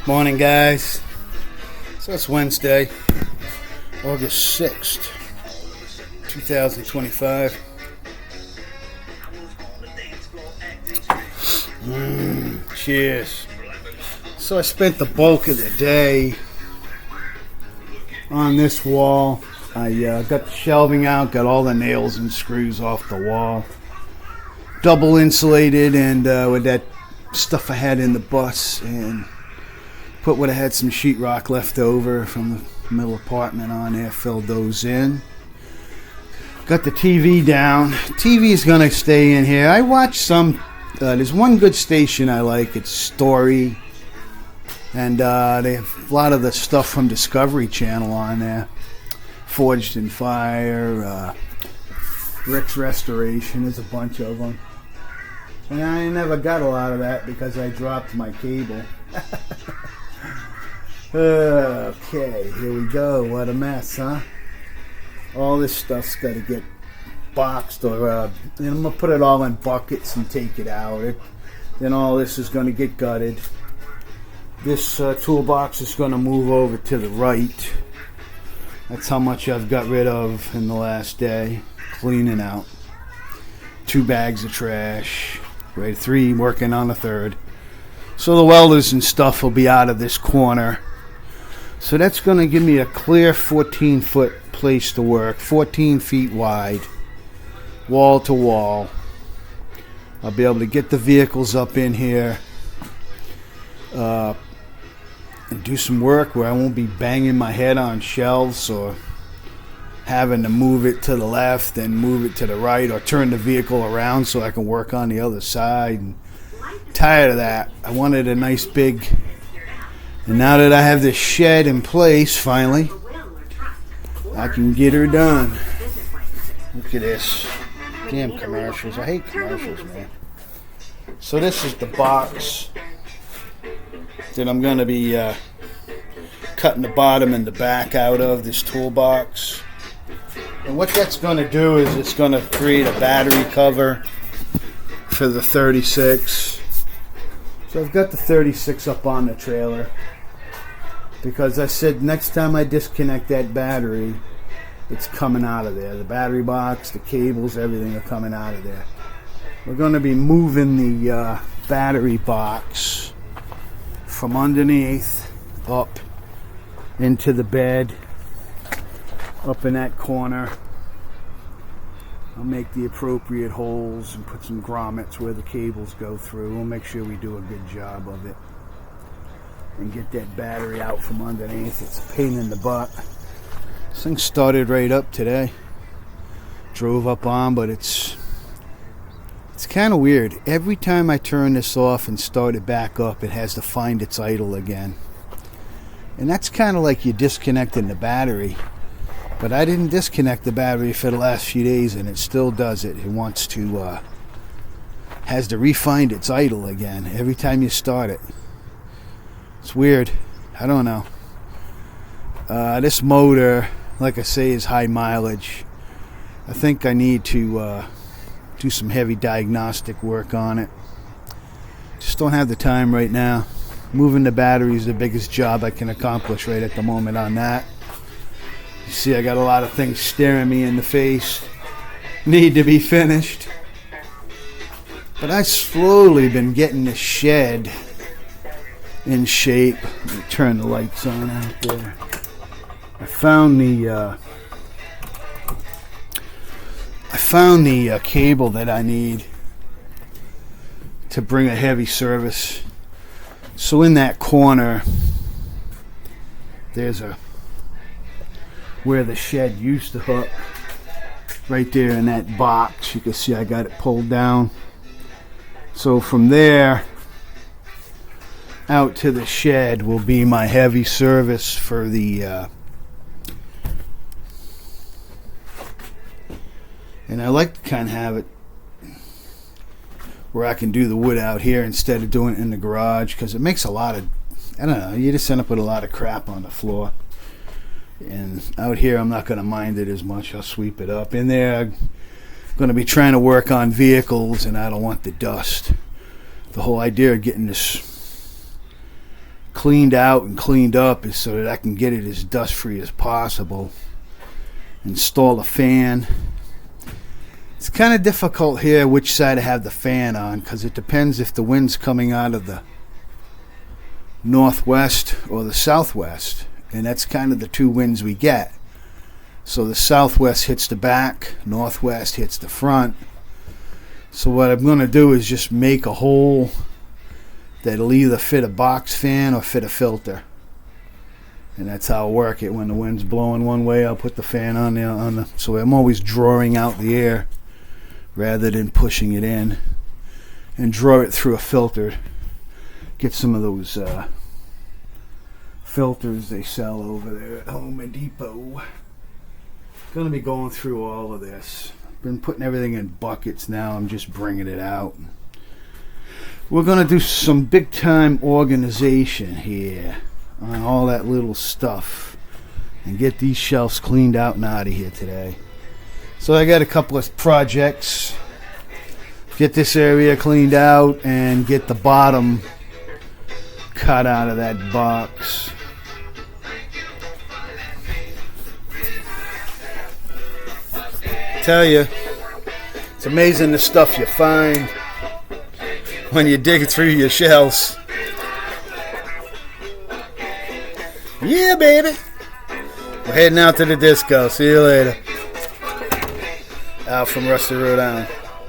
Morning, guys. So it's Wednesday, August 6th, 2025. Cheers. So I spent the bulk of the day on this wall. I got the shelving out, got all the nails and screws off the wall. Double insulated and with that stuff I had in the bus, and put what I had, some sheetrock left over from the middle apartment on there, filled those in. Got the TV down. TV's gonna stay in here. I watch some, there's one good station I like, it's Story, and they have a lot of the stuff from Discovery Channel on there. Forged in Fire, Rick's Restoration, there's a bunch of them. And I never got a lot of that because I dropped my cable. Okay, here we go. What a mess, huh? All this stuff's got to get boxed, or and I'm going to put it all in buckets and take it out. Then all this is going to get gutted. This toolbox is going to move over to the right. That's how much I've got rid of in the last day. Cleaning out. 2 bags of trash. Right, 3, working on a 3rd. So the welders and stuff will be out of this corner. So that's going to give me a clear 14-foot place to work. 14 feet wide. Wall to wall. I'll be able to get the vehicles up in here. And do some work where I won't be banging my head on shelves or having to move it to the left and move it to the right, or turn the vehicle around so I can work on the other side. And tired of that. I wanted a nice big, and now that I have this shed in place finally, I can get her done. Look at this. Damn commercials. I hate commercials, man. So this is the box that I'm going to be cutting the bottom and the back out of, this toolbox. And what that's going to do is it's going to create a battery cover for the 36. So I've got the 36 up on the trailer because I said next time I disconnect that battery, it's coming out of there. The battery box, the cables, everything are coming out of there. We're going to be moving the battery box from underneath up into the bed. Up in that corner, I'll make the appropriate holes and put some grommets where the cables go through. We'll make sure we do a good job of it and get that battery out from underneath. It's a pain in the butt. This thing started right up today. Drove up on, but it's kind of weird. Every time I turn this off and start it back up, it has to find its idle again. And that's kind of like you're disconnecting the battery. But I didn't disconnect the battery for the last few days, and it still does it. It wants to, has to re-find its idle again every time you start it. It's weird. I don't know. This motor, like I say, is high mileage. I think I need to do some heavy diagnostic work on it. Just don't have the time right now. Moving the battery is the biggest job I can accomplish right at the moment on that. You see, I got a lot of things staring me in the face. Need to be finished. But I've slowly been getting the shed in shape. Let me turn the lights on out there. I found the cable that I need to bring a heavy service. So in that corner, there's where the shed used to hook, right there in that box. You can see I got it pulled down. So from there out to the shed will be my heavy service for the and I like to kind of have it where I can do the wood out here instead of doing it in the garage, because it makes a lot of, I don't know, you just end up with a lot of crap on the floor. And out here, I'm not going to mind it as much. I'll sweep it up. In there, I'm going to be trying to work on vehicles, and I don't want the dust. The whole idea of getting this cleaned out and cleaned up is so that I can get it as dust free as possible. Install a fan. It's kind of difficult here which side to have the fan on, because it depends if the wind's coming out of the northwest or the southwest, and that's kind of the two winds we get. So the southwest hits the back, northwest hits the front. So what I'm going to do is just make a hole that'll either fit a box fan or fit a filter. And that's how I work it. When the wind's blowing one way, I'll put the fan on there. So I'm always drawing out the air rather than pushing it in. And draw it through a filter. Get some of those filters they sell over there at Home Depot. Going to be going through all of this. Been putting everything in buckets now. I'm just bringing it out. We're going to do some big time organization here on all that little stuff and get these shelves cleaned out and out of here today. So I got a couple of projects. Get this area cleaned out and get the bottom cut out of that box. Tell you, it's amazing the stuff you find when you dig through your shelves. Yeah, baby. We're heading out to the disco. See you later. Out from Rusty Rhode Island.